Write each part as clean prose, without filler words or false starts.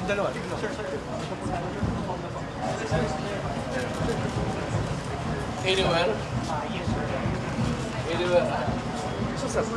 Dalawa. Sir. Anywhere? Yes, sir. Anywhere? So, sir.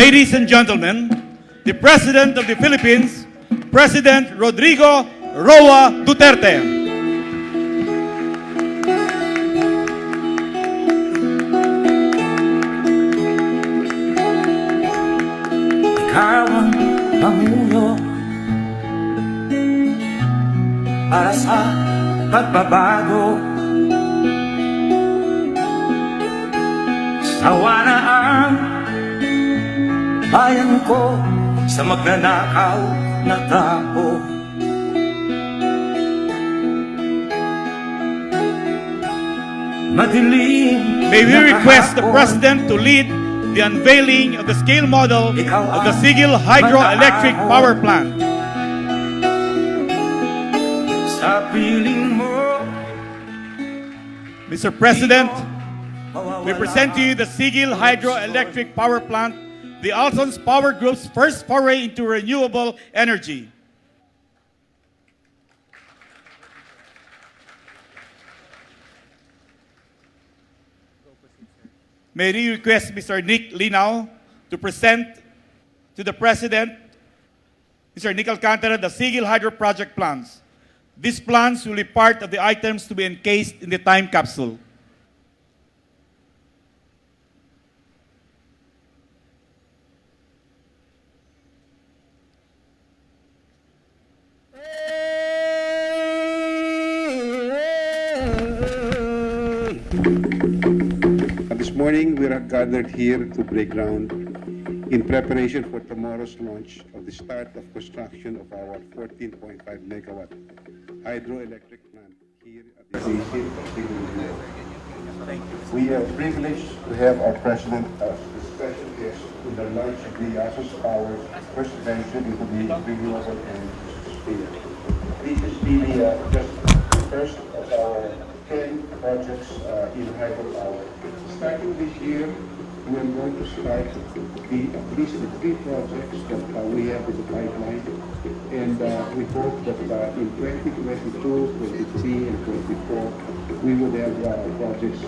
Ladies and gentlemen, the President of the Philippines, President Rodrigo Roa Duterte. Ikaw ang pangulo para sa pagbabago. Sawa na ang bayan ko sa magnanakaw na tao. madilim May we na request the kahapon. President to lead the unveiling of the scale model of the Siguil Hydroelectric Power Plant. Sa piling mo, Mr. President, mawawala. we present to you the Siguil Hydroelectric Power Plant, the Alson's Power Group's first foray into renewable energy. May we request Mr. Nick Linao to present to the President, Mr. Nick Alcantara, the Siguil Hydro Project plans. These plans will be part of the items to be encased in the time capsule. This morning, we are gathered here to break ground in preparation for tomorrow's launch of the start of construction of our 14.5 megawatt hydroelectric plant here at the basin of Siguil River. We are privileged to have our president as the special guest in the launch of the Alson's Power's first venture into the renewable energy sphere. This is really just the first of our 10 projects in hydropower. Starting this year, we are going to start at least the 3 projects that we have in the pipeline. And we hope that in 2022, 23, and 24, we will have projects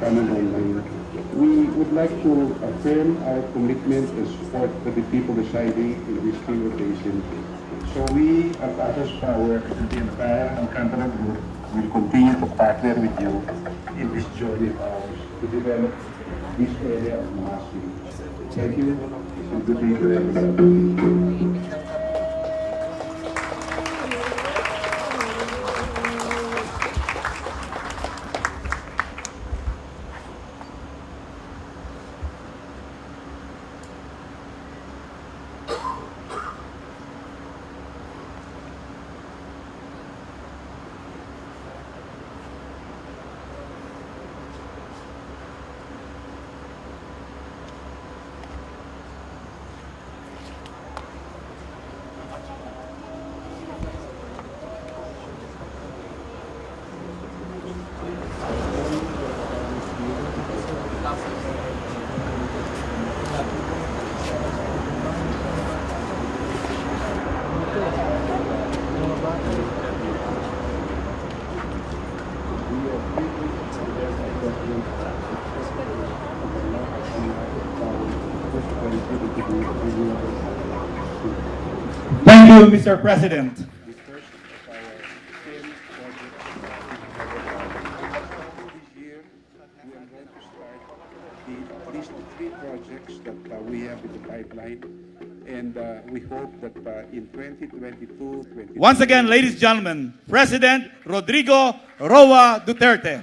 coming online. We would like to affirm our commitment and support to the people residing in this river basin. So we at Alson's Power and the entire Alcantara Group will continue to partner with you in this journey of ours to develop this area of Maasim. Thank you, and good day to everyone. Thank you, Mr. President. The first of our 10 projects. This year, we are going to start at least 3 projects that we have in the pipeline. And we hope that in 2022, Once again, ladies and gentlemen, President Rodrigo Roa Duterte.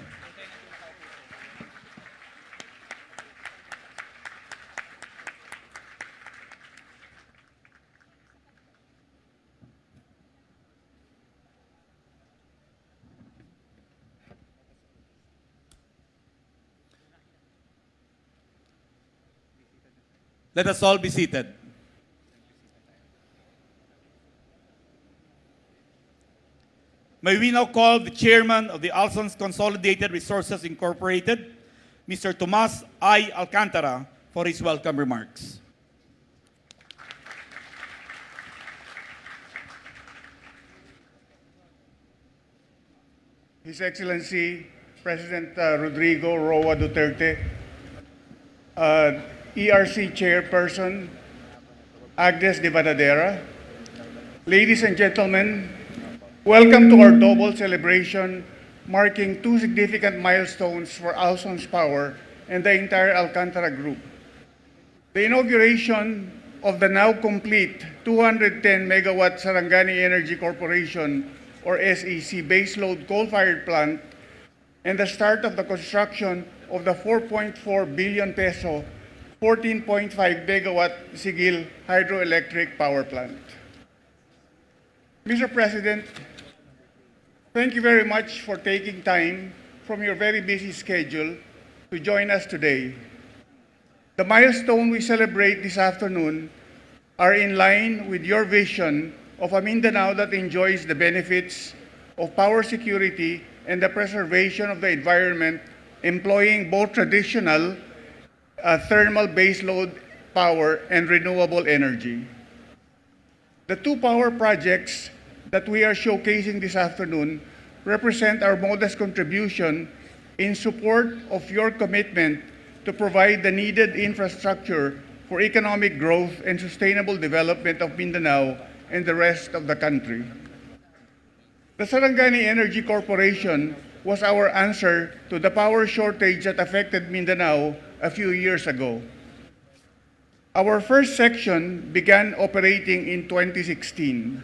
Let us all be seated. May we now call the chairman of the Alson's Consolidated Resources Incorporated, Mr. Tomas I. Alcantara, for his welcome remarks. His Excellency President Rodrigo Roa Duterte, ERC Chairperson Agnes de Badadera, ladies and gentlemen, welcome to our double celebration marking 2 significant milestones for Alson's Power and the entire Alcantara Group. The inauguration of the now complete 210 megawatt Sarangani Energy Corporation or SEC baseload coal-fired plant and the start of the construction of the 4.4 billion peso 14.5 megawatt Siguil Hydroelectric Power Plant. Mr. President, thank you very much for taking time from your very busy schedule to join us today. The milestone we celebrate this afternoon are in line with your vision of a Mindanao that enjoys the benefits of power security and the preservation of the environment, employing both traditional thermal baseload power and renewable energy. The two power projects that we are showcasing this afternoon represent our modest contribution in support of your commitment to provide the needed infrastructure for economic growth and sustainable development of Mindanao and the rest of the country. The Sarangani Energy Corporation was our answer to the power shortage that affected Mindanao a few years ago. Our first section began operating in 2016.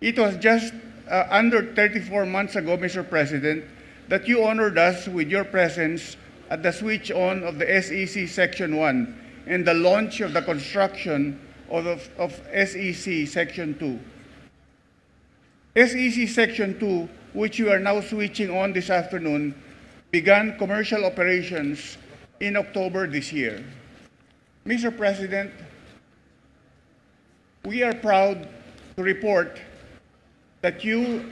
It was just under 34 months ago, Mr. President, that you honored us with your presence at the switch on of the SEC Section 1 and the launch of the construction of SEC Section 2. SEC Section 2, which you are now switching on this afternoon, began commercial operations in October this year. Mr. President, we are proud to report that the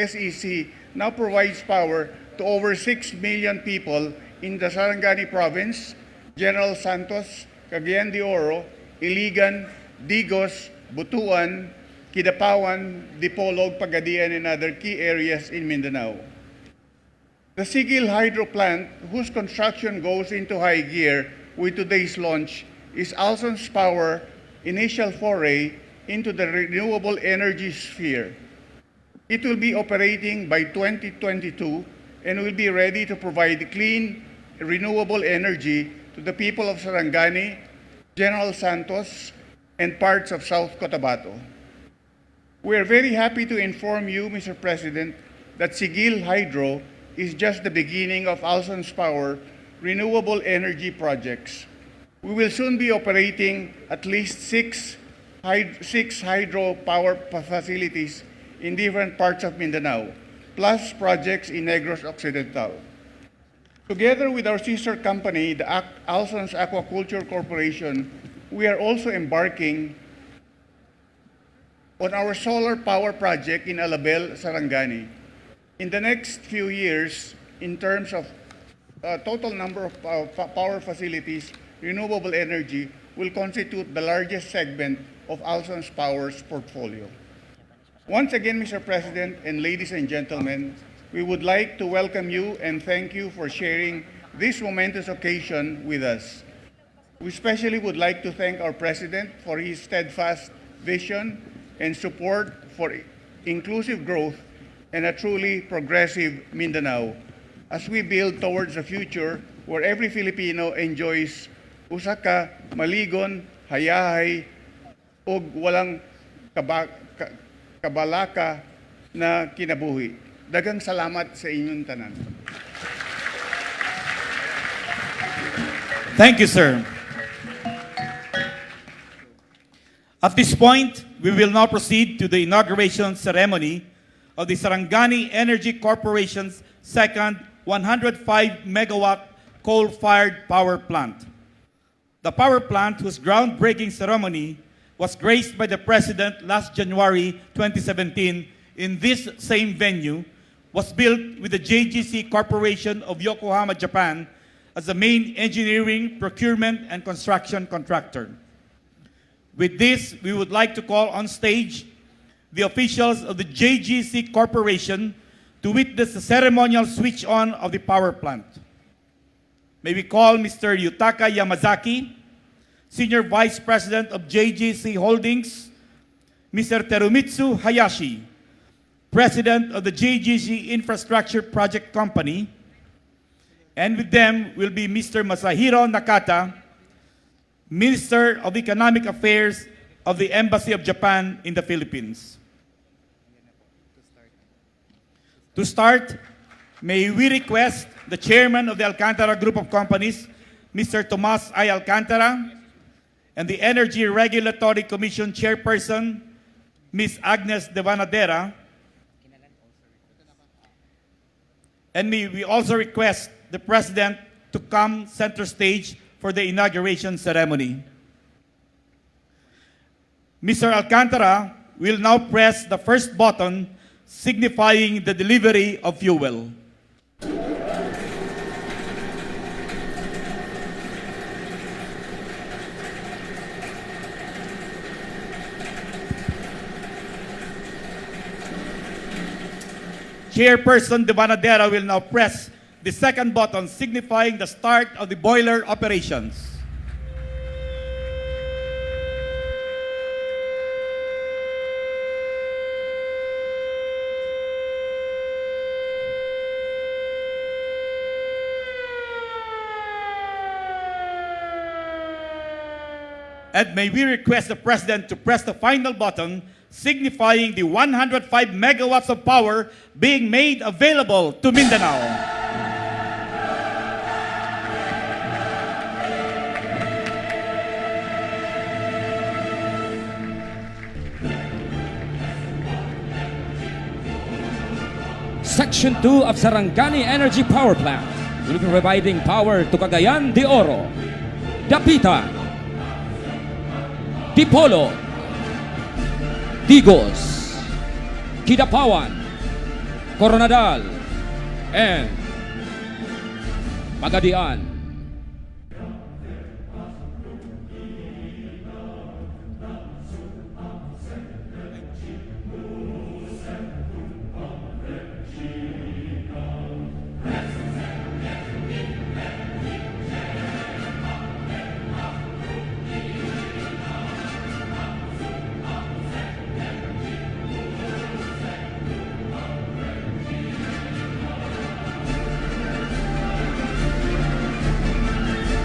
SEC now provides power to over 6 million people in the Sarangani Province, General Santos, Cagayan de Oro, Iligan, Digos, Butuan, Kidapawan, Dipolog, Pagadian, and other key areas in Mindanao. The Siguil Hydro plant, whose construction goes into high gear with today's launch, is Alson's Power initial foray into the renewable energy sphere. It will be operating by 2022 and will be ready to provide clean, renewable energy to the people of Sarangani, General Santos, and parts of South Cotabato. We are very happy to inform you, Mr. President, that Siguil Hydro is just the beginning of Alson's Power renewable energy projects. We will soon be operating at least six hydropower facilities in different parts of Mindanao, plus projects in Negros Occidental. Together with our sister company, the Alson's Aquaculture Corporation, we are also embarking on our solar power project in Alabel, Sarangani. In the next few years, in terms of total number of power facilities, renewable energy will constitute the largest segment of Alson's Power's portfolio. Once again, Mr. President and ladies and gentlemen, we would like to welcome you and thank you for sharing this momentous occasion with us. We especially would like to thank our President for his steadfast vision and support for inclusive growth and a truly progressive Mindanao as we build towards a future where every Filipino enjoys usa ka maligon, hayahay, ug walang kabalaka na kinabuhi. Daghang salamat sa inyong tanan. Thank you, sir. At this point, we will now proceed to the inauguration ceremony of the Sarangani Energy Corporation's second 105-megawatt coal-fired power plant. The power plant, whose groundbreaking ceremony was graced by the President last January 2017 in this same venue, was built with the JGC Corporation of Yokohama, Japan, as the main engineering, procurement, and construction contractor. With this, we would like to call on stage the officials of the JGC Corporation to witness the ceremonial switch-on of the power plant. May we call Mr. Yutaka Yamazaki, Senior Vice President of JGC Holdings, Mr. Terumitsu Hayashi, President of the JGC Infrastructure Project Company, and with them will be Mr. Masahiro Nakata, Minister of Economic Affairs of the Embassy of Japan in the Philippines. To start, may we request the Chairman of the Alcantara Group of Companies, Mr. Tomas I. Alcantara, and the Energy Regulatory Commission Chairperson, Ms. Agnes De Vanadera, And may we also request the President to come center stage for the inauguration ceremony. Mr. Alcantara will now press the first button signifying the delivery of fuel. Chairperson De Banadera will now press the second button signifying the start of the boiler operations. And may we request the President to press the final button signifying the 105 megawatts of power being made available to Mindanao. Section 2 of Sarangani Energy Power Plant will be providing power to Cagayan de Oro, Dapitan, Dipolo, Digos, Kidapawan, Coronadal, and Pagadian.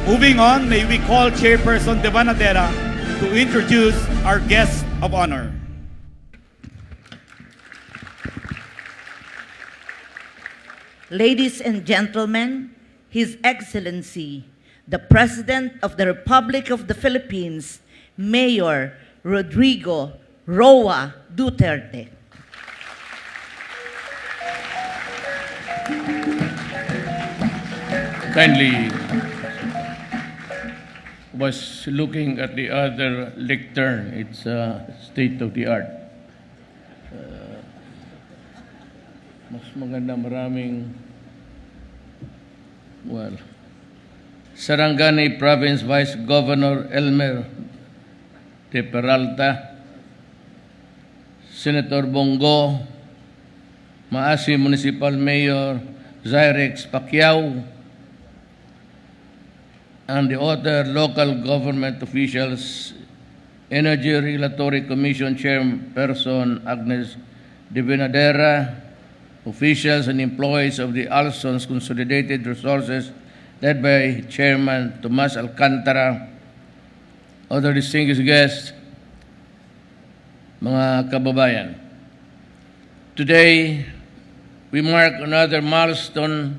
Moving on, may we call Chairperson De Banadera to introduce our guest of honor. Ladies and gentlemen, His Excellency, the President of the Republic of the Philippines, Mayor Rodrigo Roa Duterte. Kindly was looking at the other lectern. It's state of the art. Mas maganda, maraming, well, Sarangani Province Vice Governor Elmer de Peralta, Senator Bongo, Maasim Municipal Mayor Zyrex Pacquiao, and the other local government officials, Energy Regulatory Commission Chairperson Agnes De Banadera, officials and employees of the Alson's Consolidated Resources, led by Chairman Tomas Alcantara, other distinguished guests, mga kababayan. Today, we mark another milestone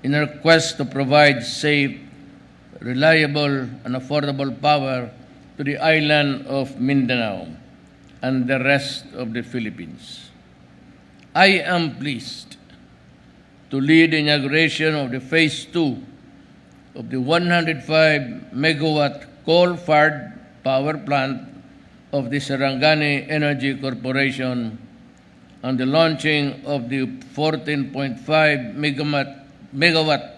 in our quest to provide safe, reliable, and affordable power to the island of Mindanao and the rest of the Philippines. I am pleased to lead the inauguration of the Phase 2 of the 105 megawatt coal-fired power plant of the Sarangani Energy Corporation and the launching of the 14.5 megawatt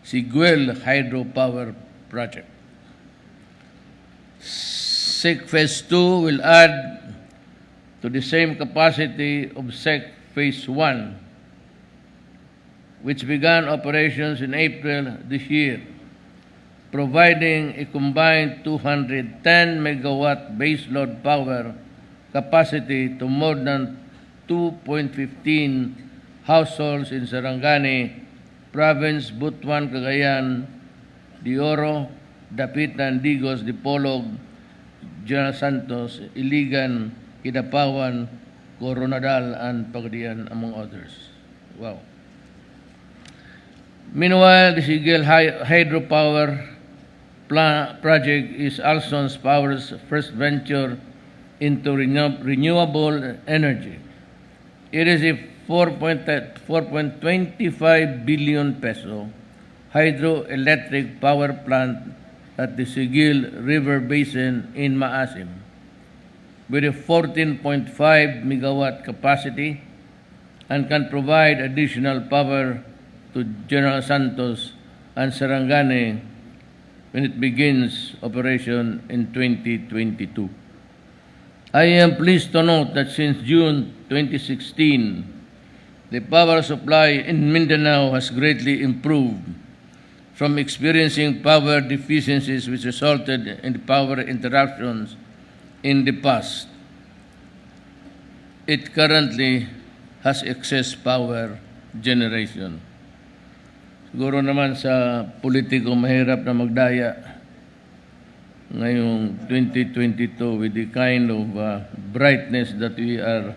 Siguil hydropower project. SEC Phase 2 will add to the same capacity of SEC Phase 1, which began operations in April this year, providing a combined 210 megawatt baseload power capacity to more than 2.15 households in Sarangani Province, Butuan, Cagayan de Oro, Dapitan, Digos, Dipolog, General Santos, Iligan, Kidapawan, Coronadal, and Pagadian, among others. Wow. Meanwhile, the Siguil hydropower project is Alson's Power's first venture into renewable energy. It is a 4.25 billion peso hydroelectric power plant at the Siguil River basin in Maasim with a 14.5 megawatt capacity and can provide additional power to General Santos and Sarangani when it begins operation in 2022. I am pleased to note that since June 2016, the power supply in Mindanao has greatly improved from experiencing power deficiencies which resulted in power interruptions in the past. It currently has excess power generation. Siguro naman sa politiko mahirap na magdaya ngayong 2022 with the kind of brightness that we are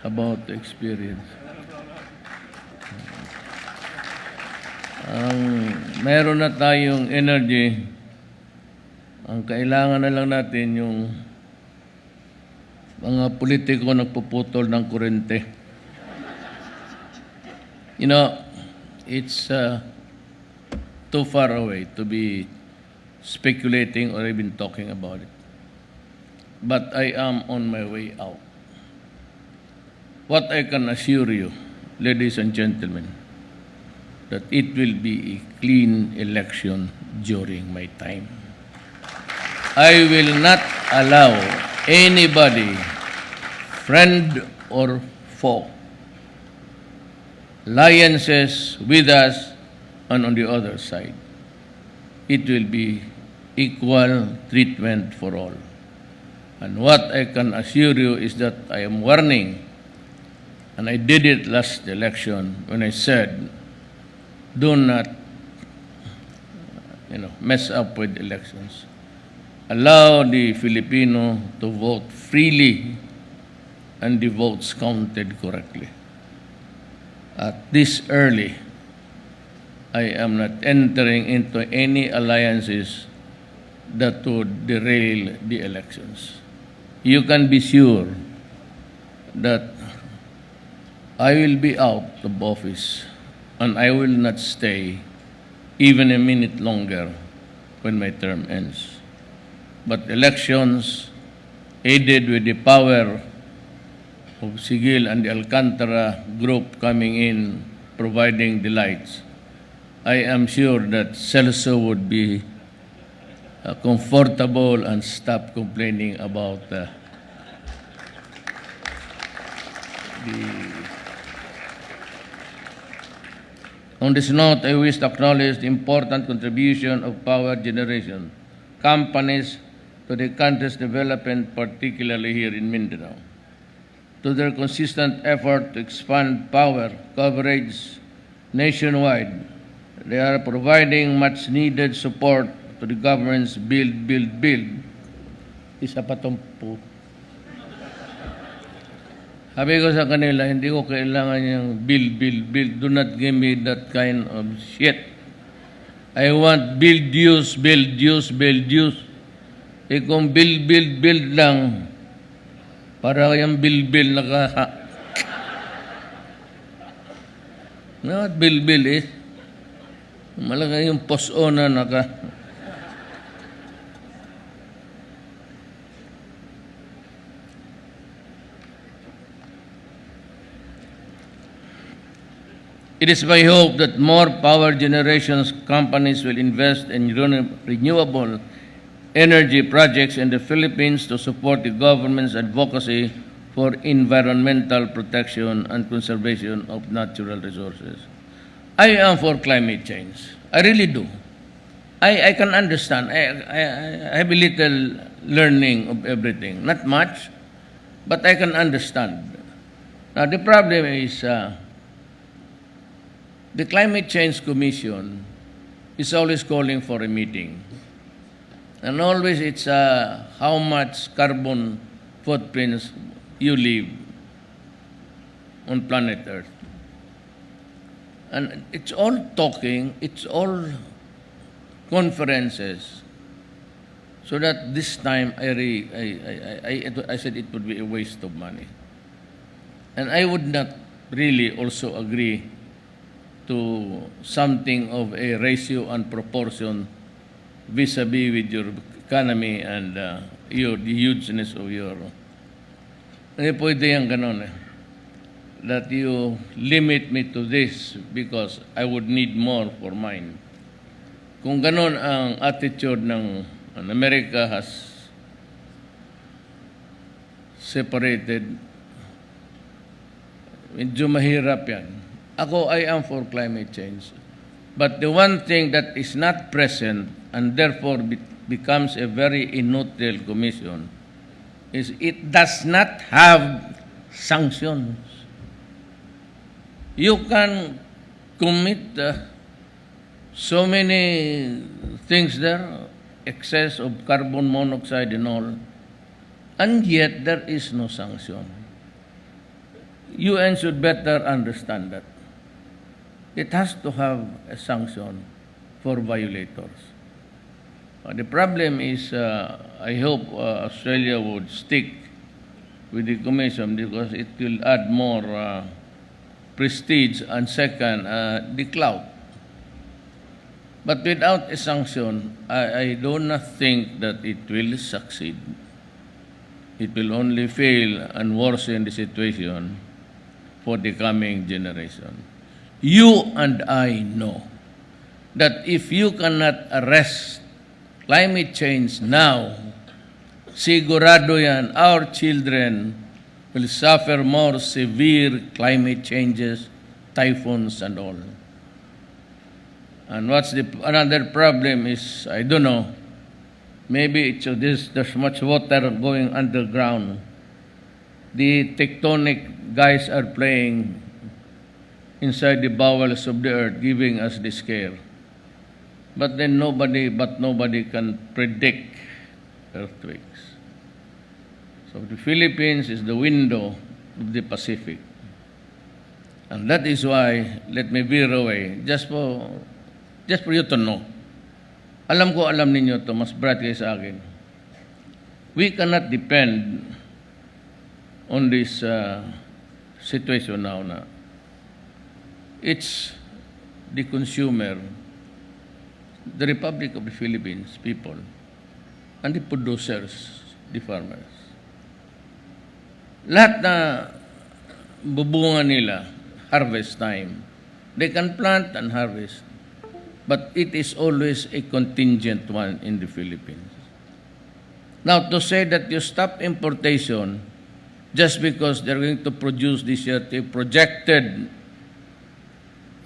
about to experience. Meron na tayong energy. Ang kailangan na lang natin yung mga politiko nagpuputol ng kurente. You know, it's too far away to be speculating or even talking about it. But I am on my way out. What I can assure you, ladies and gentlemen, that it will be a clean election during my time. I will not allow anybody, friend or foe, alliances with us and on the other side. It will be equal treatment for all. And what I can assure you is that I am warning, and I did it last election when I said, do not, mess up with elections. Allow the Filipino to vote freely and the votes counted correctly. At this early, I am not entering into any alliances that would derail the elections. You can be sure that I will be out of office and I will not stay even a minute longer when my term ends. But elections, aided with the power of Siguil and the Alcantara group coming in, providing the lights, I am sure that Celso would be comfortable and stop complaining about On this note, I wish to acknowledge the important contribution of power generation companies to the country's development, particularly here in Mindanao. To their consistent effort to expand power coverage nationwide, they are providing much needed support to the government's build. Isa pa tong po. Sabi ko sa kanila, hindi ko kailangan yung build. Do not give me that kind of shit. I want build use. Eh kung build lang, para yung build naka... Not build eh. Malaki yung post-on na naka... It is my hope that more power generation companies will invest in renewable energy projects in the Philippines to support the government's advocacy for environmental protection and conservation of natural resources. I am for climate change. I really do. I can understand. I have a little learning of everything. Not much, but I can understand. Now, the problem is the Climate Change Commission is always calling for a meeting. And always it's how much carbon footprints you leave on planet Earth. And it's all talking, it's all conferences. So that this time I said it would be a waste of money. And I would not really also agree to something of a ratio and proportion vis-a-vis with your economy and the hugeness of your... Hindi pwede yung ganun eh. That you limit me to this because I would need more for mine. Kung ganun ang attitude ng America has separated, medyo mahirap yan. Ako, I am for climate change. But the one thing that is not present and therefore becomes a very inutile commission is it does not have sanctions. You can commit so many things there, excess of carbon monoxide and all, and yet there is no sanction. UN should better understand that. It has to have a sanction for violators. The problem is, I hope Australia would stick with the Commission because it will add more prestige and second, the clout. But without a sanction, I do not think that it will succeed. It will only fail and worsen the situation for the coming generation. You and I know that if you cannot arrest climate change now, sigurado yan, our children will suffer more severe climate changes, typhoons and all. And what's another problem is, I don't know, maybe there's much water going underground. The tectonic guys are playing inside the bowels of the earth, giving us the scare. But then nobody can predict earthquakes. So the Philippines is the window of the Pacific. And that is why, let me veer away, just for you to know. Alam ninyo to, mas bright kayo sa akin. We cannot depend on this situation now na it's the consumer, the Republic of the Philippines people, and the producers, the farmers. Lahat na bubungan nila, harvest time. They can plant and harvest, but it is always a contingent one in the Philippines. Now, to say that you stop importation just because they're going to produce this year a projected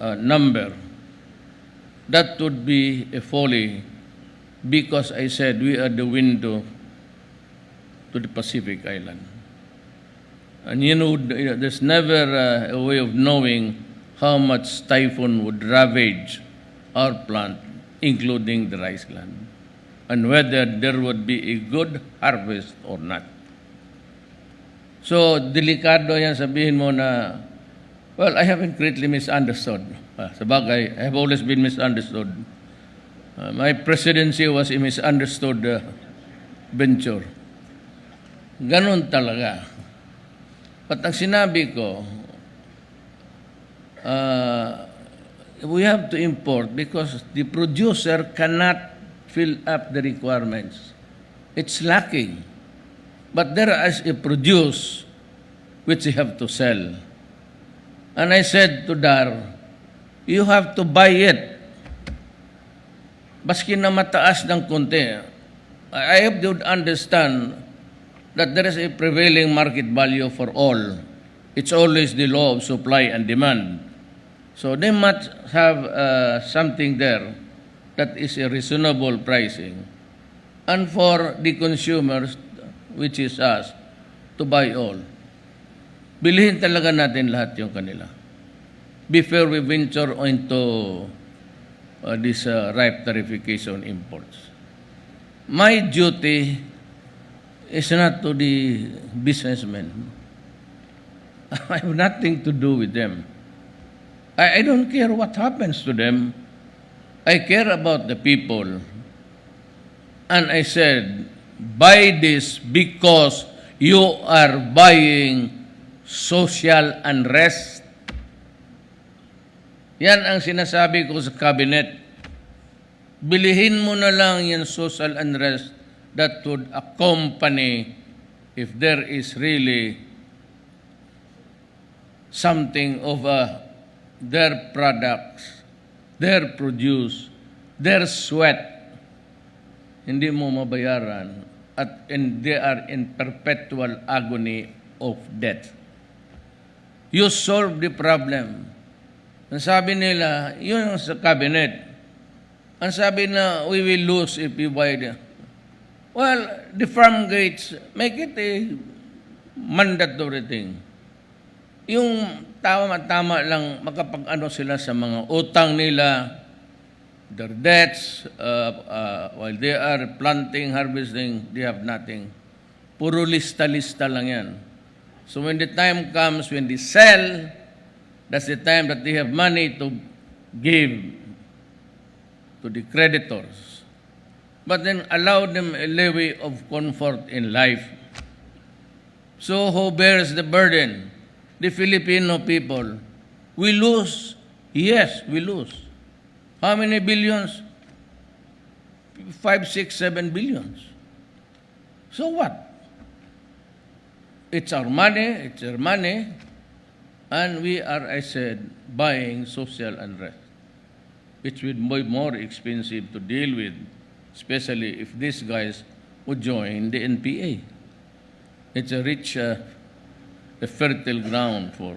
number, that would be a folly because I said we are the window to the Pacific Island. And you know, there's never a way of knowing how much typhoon would ravage our plant, including the rice gland, and whether there would be a good harvest or not. So, delikado yan sabihin mo na, well, I haven't greatly misunderstood. Sabagay, I have always been misunderstood. My presidency was a misunderstood venture. Ganon talaga. But ang sinabi ko, we have to import because the producer cannot fill up the requirements. It's lacking. But there is a produce which you have to sell. And I said to Dar, you have to buy it. Baski na mataas ng konti. I hope you would understand that there is a prevailing market value for all. It's always the law of supply and demand. So they must have something there that is a reasonable pricing. And for the consumers, which is us, to buy all. Bilhin talaga natin lahat yung kanila before we venture into this ripe tariffication imports. My duty is not to the businessmen. I have nothing to do with them. I don't care what happens to them. I care about the people. And I said, buy this because you are buying social unrest Yan ang sinasabi ko sa cabinet. Bilihin mo na lang yung social unrest that would accompany if there is really something of their products, their produce, their sweat, hindi mo mabayaran and they are in perpetual agony of death. You solve the problem. Ang sabi nila, yun sa cabinet. Ang sabi na, we will lose if we buy the... Well, the farm gates, make it a mandatory thing. Yung tama lang makapag-ano sila sa mga utang nila, their debts, while they are planting, harvesting, they have nothing. Puro lista-lista lang yan. So when the time comes, when they sell, that's the time that they have money to give to the creditors. But then allow them a levy of comfort in life. So who bears the burden? The Filipino people. We lose. Yes, we lose. How many billions? 5, 6, 7 billions. So what? It's our money, and we are, I said, buying social unrest, which would be more expensive to deal with, especially if these guys would join the NPA. It's a rich, a fertile ground for...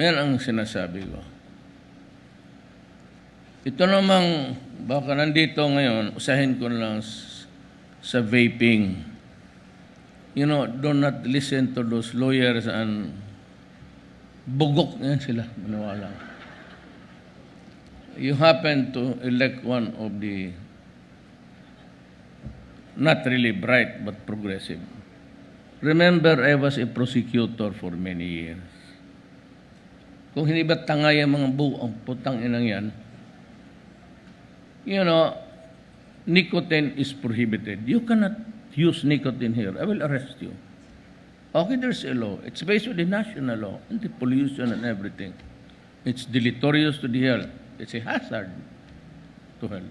Yan ang sinasabi ko. Ito namang, baka nandito ngayon, usahin ko lang sa vaping. You know, do not listen to those lawyers and bugok yan sila, maniwala. You happen to elect one of the not really bright but progressive. Remember, I was a prosecutor for many years. Kung hindi ba tanga yung mga buong putang inang yan, you know, nicotine is prohibited. You cannot use nicotine here. I will arrest you. Okay, there's a law. It's based on the national law, anti-pollution and everything. It's deleterious to the health. It's a hazard to health.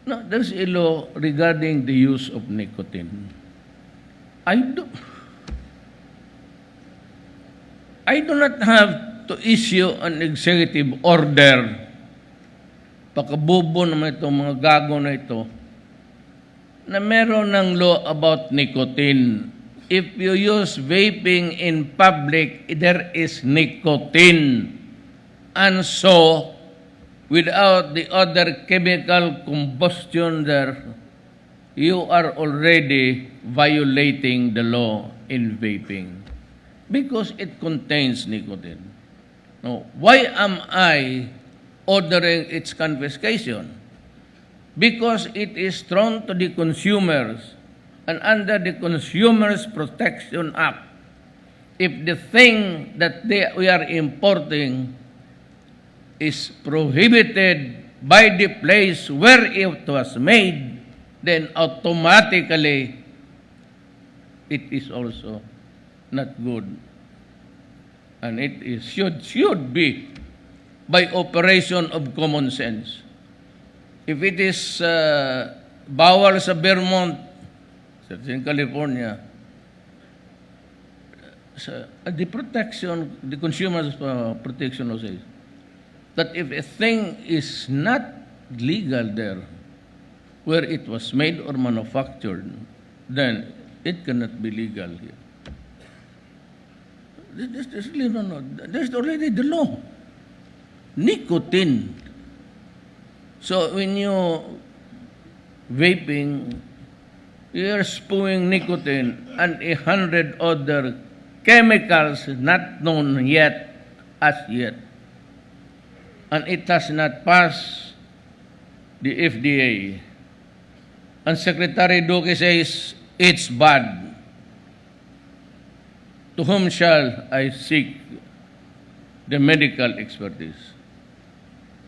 No, there's a law regarding the use of nicotine. I do not have to issue an executive order. Pakabobo naman itong mga gago na ito na meron ng law about nicotine. If you use vaping in public, there is nicotine. And so, without the other chemical combustion there, you are already violating the law in vaping because it contains nicotine. Now, why am I ordering its confiscation? Because it is thrown to the consumers, and under the Consumers Protection Act, if the thing that we are importing is prohibited by the place where it was made, then automatically it is also not good. And it is, should be by operation of common sense. If it is bawal sa Vermont, in California, the protection, the Consumers Protection Law says that if a thing is not legal there, where it was made or manufactured, then it cannot be legal here. There's already the law. Nicotine. So when you vaping, you're spewing nicotine and 100 other chemicals not known yet as yet. And it has not passed the FDA. And Secretary Duque says, it's bad. To whom shall I seek the medical expertise?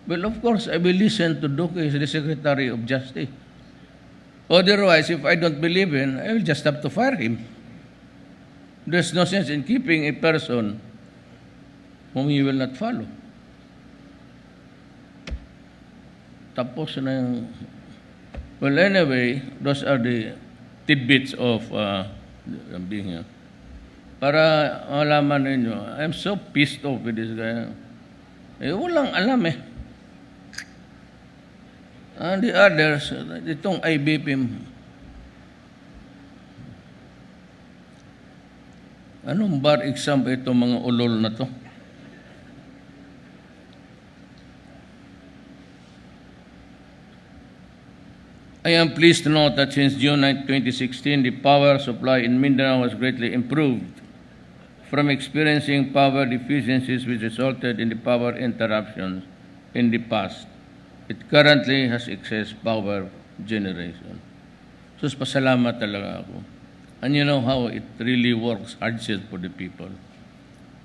Well, of course, I will listen to Duque, the Secretary of Justice. Otherwise, if I don't believe in, I will just have to fire him. There's no sense in keeping a person whom you will not follow. Tapos na yung... Well, anyway, those are the tidbits of being here. Para malaman ninyo, I'm so pissed off with this guy. Walang alam eh. And the others, itong IBP, anong bar exam pa itong mga ulol na to? I am pleased to note that since June 9, 2016, the power supply in Mindanao has greatly improved from experiencing power deficiencies which resulted in the power interruptions in the past. It currently has excess power generation. So, pasalamat talaga ako. And you know how it really works hardship for the people.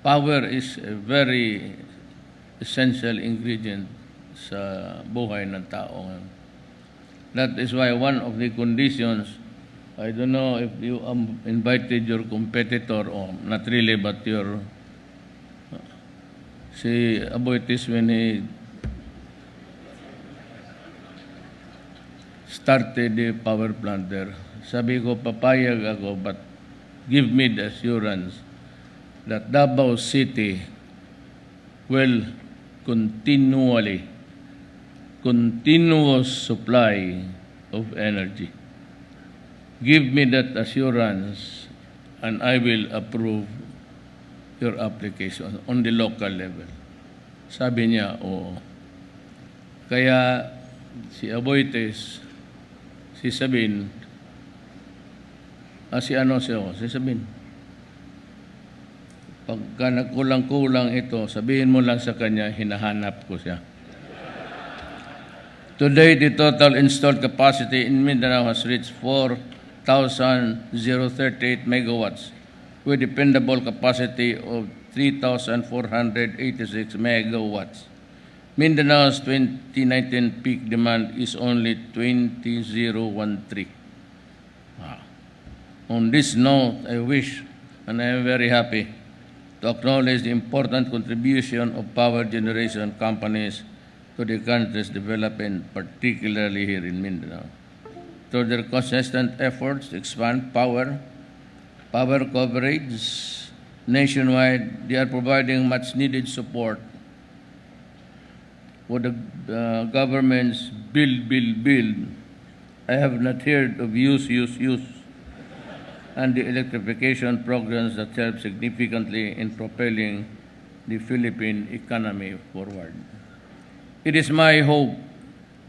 Power is a very essential ingredient sa buhay ng tao. That is why one of the conditions, I don't know if you invited your competitor or not really, but your si Aboitis when he started the power plant there. Sabi ko, papayag ako, but give me the assurance that Davao City will continuous supply of energy. Give me that assurance and I will approve your application on the local level. Sabi niya, oo. Kaya si Aboites, si Sabin, si Sabin, pagka nagkulang-kulang ito, sabihin mo lang sa kanya, hinahanap ko siya. Today, the total installed capacity in Mindanao has reached 4,038 megawatts, with dependable capacity of 3,486 megawatts. Mindanao's 2019 peak demand is only 20,013. Wow. On this note, I wish, and I am very happy, to acknowledge the important contribution of power generation companies to the country's development, particularly here in Mindanao. Through their consistent efforts to expand power coverage nationwide, they are providing much needed support for the government's build. I have not heard of use, and the electrification programs that help significantly in propelling the Philippine economy forward. It is my hope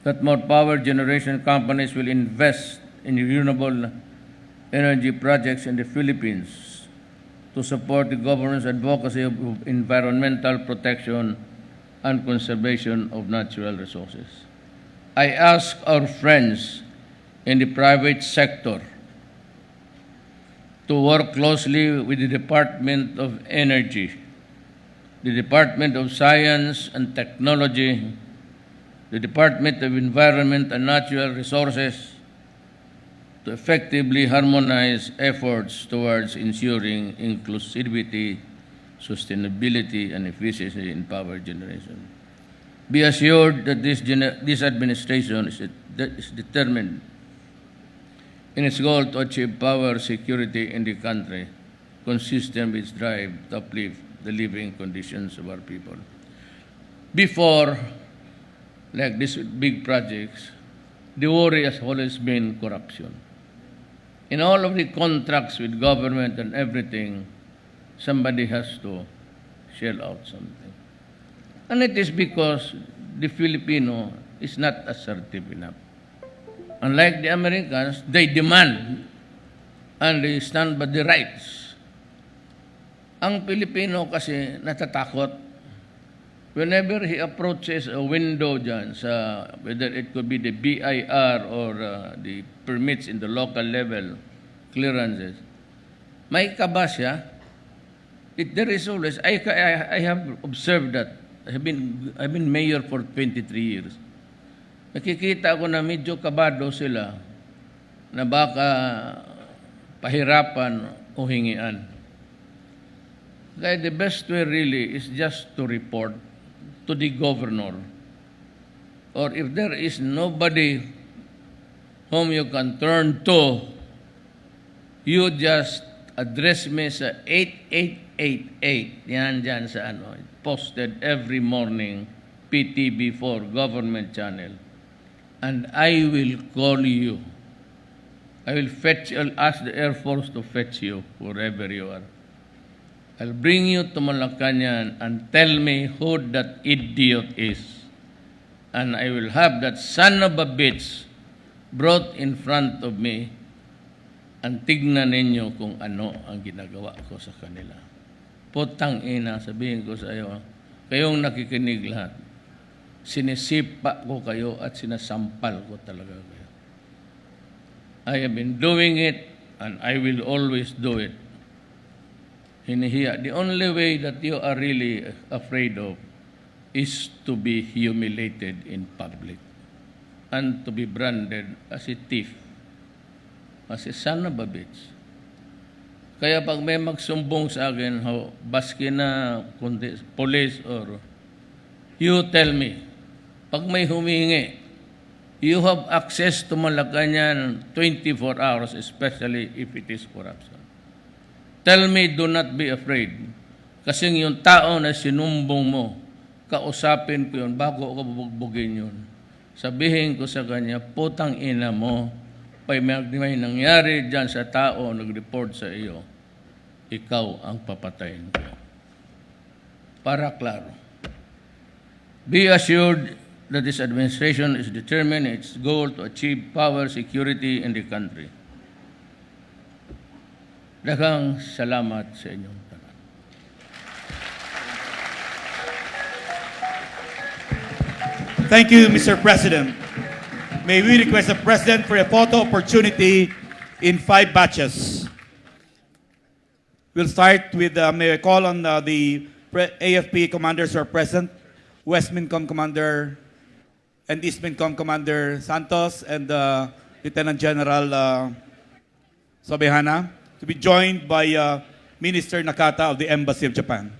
that more power generation companies will invest in renewable energy projects in the Philippines to support the government's advocacy of environmental protection and conservation of natural resources. I ask our friends in the private sector to work closely with the Department of Energy, the Department of Science and Technology, the Department of Environment and Natural Resources to effectively harmonize efforts towards ensuring inclusivity, sustainability, and efficiency in power generation. Be assured that this administration is determined in its goal to achieve power security in the country, consistent with its drive to uplift the living conditions of our people. Before, like these big projects, the worry has always been corruption. In all of the contracts with government and everything, somebody has to shell out something. And it is because the Filipino is not assertive enough. Unlike the Americans, they demand and they stand by the rights. Ang Pilipino kasi natatakot. Whenever he approaches a window dyan, whether it could be the BIR or the permits in the local level, clearances, may kaba siya. There is always, I have observed that. I've been mayor for 23 years. Nakikita ko na medyo kabado sila na baka pahirapan o hingian. Kaya the best way really is just to report to the governor. Or if there is nobody whom you can turn to, you just address me sa 8888. Yan dyan sa ano. Posted every morning, PTB4 government channel. And I will call you. I will I'll ask the Air Force to fetch you wherever you are. I'll bring you to Malacanang and tell me who that idiot is. And I will have that son of a bitch brought in front of me and tignan ninyo kung ano ang ginagawa ko sa kanila. Putang ina, sabihin ko sa iyo, kayong nakikinig lahat, sinisipa ko kayo at sinasampal ko talaga kayo. I have been doing it and I will always do it. Hinihiya. The only way that you are really afraid of is to be humiliated in public and to be branded as a thief, as a son of a bitch. Kaya pag may magsumbong sa akin, baski na police or you tell me, pag may humingi, you have access to Malacanang 24 hours, especially if it is corruption. Tell me, do not be afraid. Kasi yung tao na sinumbong mo, kausapin ko yun bago ako bubugbugin yun. Sabihin ko sa kanya, putang ina mo, may nangyari dyan sa tao nag-report sa iyo, ikaw ang papatayin ko. Para klaro. Be assured that this administration is determined in its goal to achieve power security in the country. Daghang salamat sa inyong tanan. Thank you, Mr. President. May we request the President for a photo opportunity in 5 batches. We'll start with, may I call on the AFP commanders who are present, West Mincom Commander and East Mincom Commander Santos and Lieutenant General Sobehana, to be joined by Minister Nakata of the Embassy of Japan.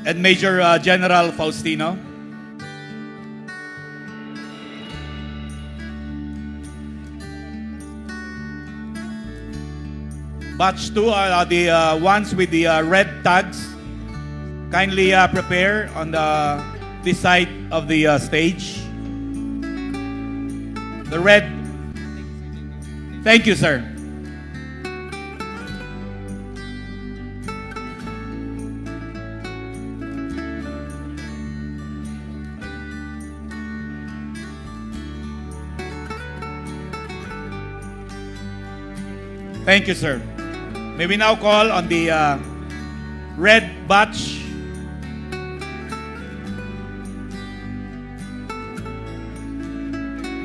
And Major General Faustino. Batch 2 are the ones with the red tags. Kindly prepare on this side of the stage. The red. Thank you, sir. Thank you, sir. May we now call on the red batch.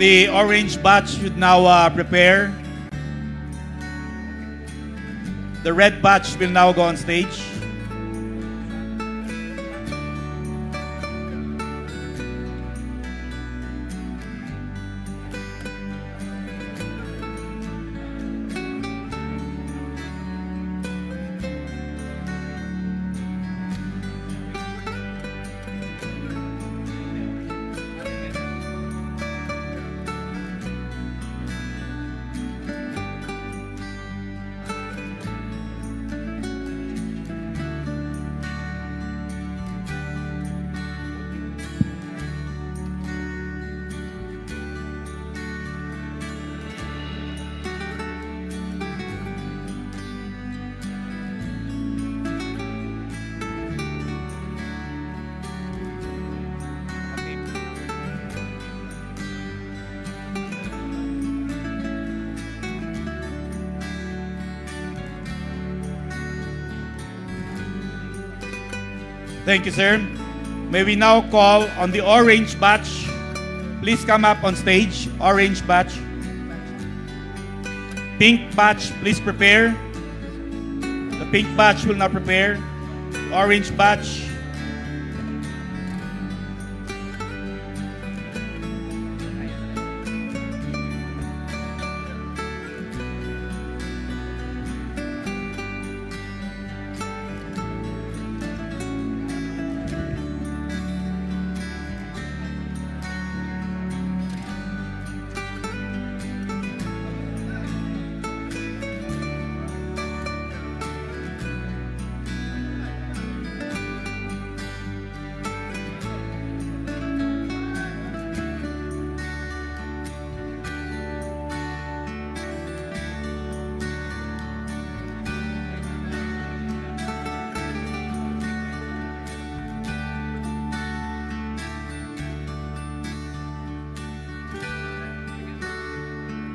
The orange batch should now prepare. The red batch will now go on stage. Thank you, sir. May we now call on the orange batch. Please come up on stage. Orange batch. Pink batch, please prepare. The pink batch will now prepare. Orange batch.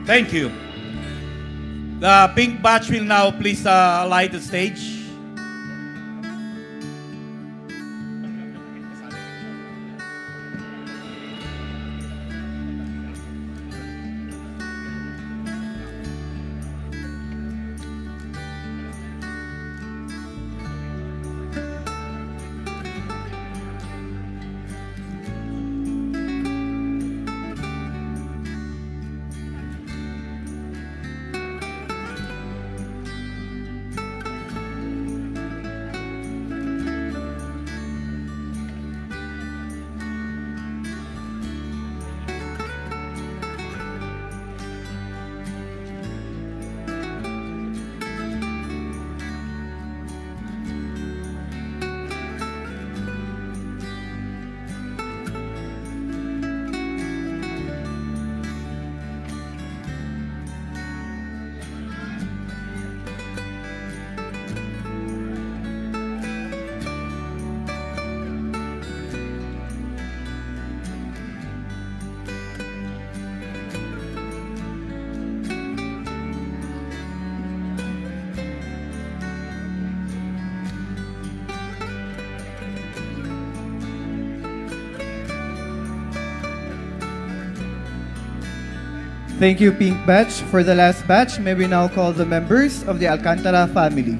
Thank you. The pink batch will now please alight the stage. Thank you, Pink Batch. For the last batch, may we now call the members of the Alcantara family.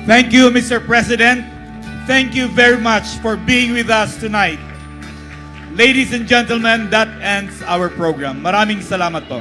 Thank you, Mr. President. Thank you very much for being with us tonight. Ladies and gentlemen, that ends our program. Maraming salamat po.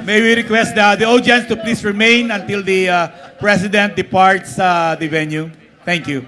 May we request the audience to please remain until the President departs the venue. Thank you.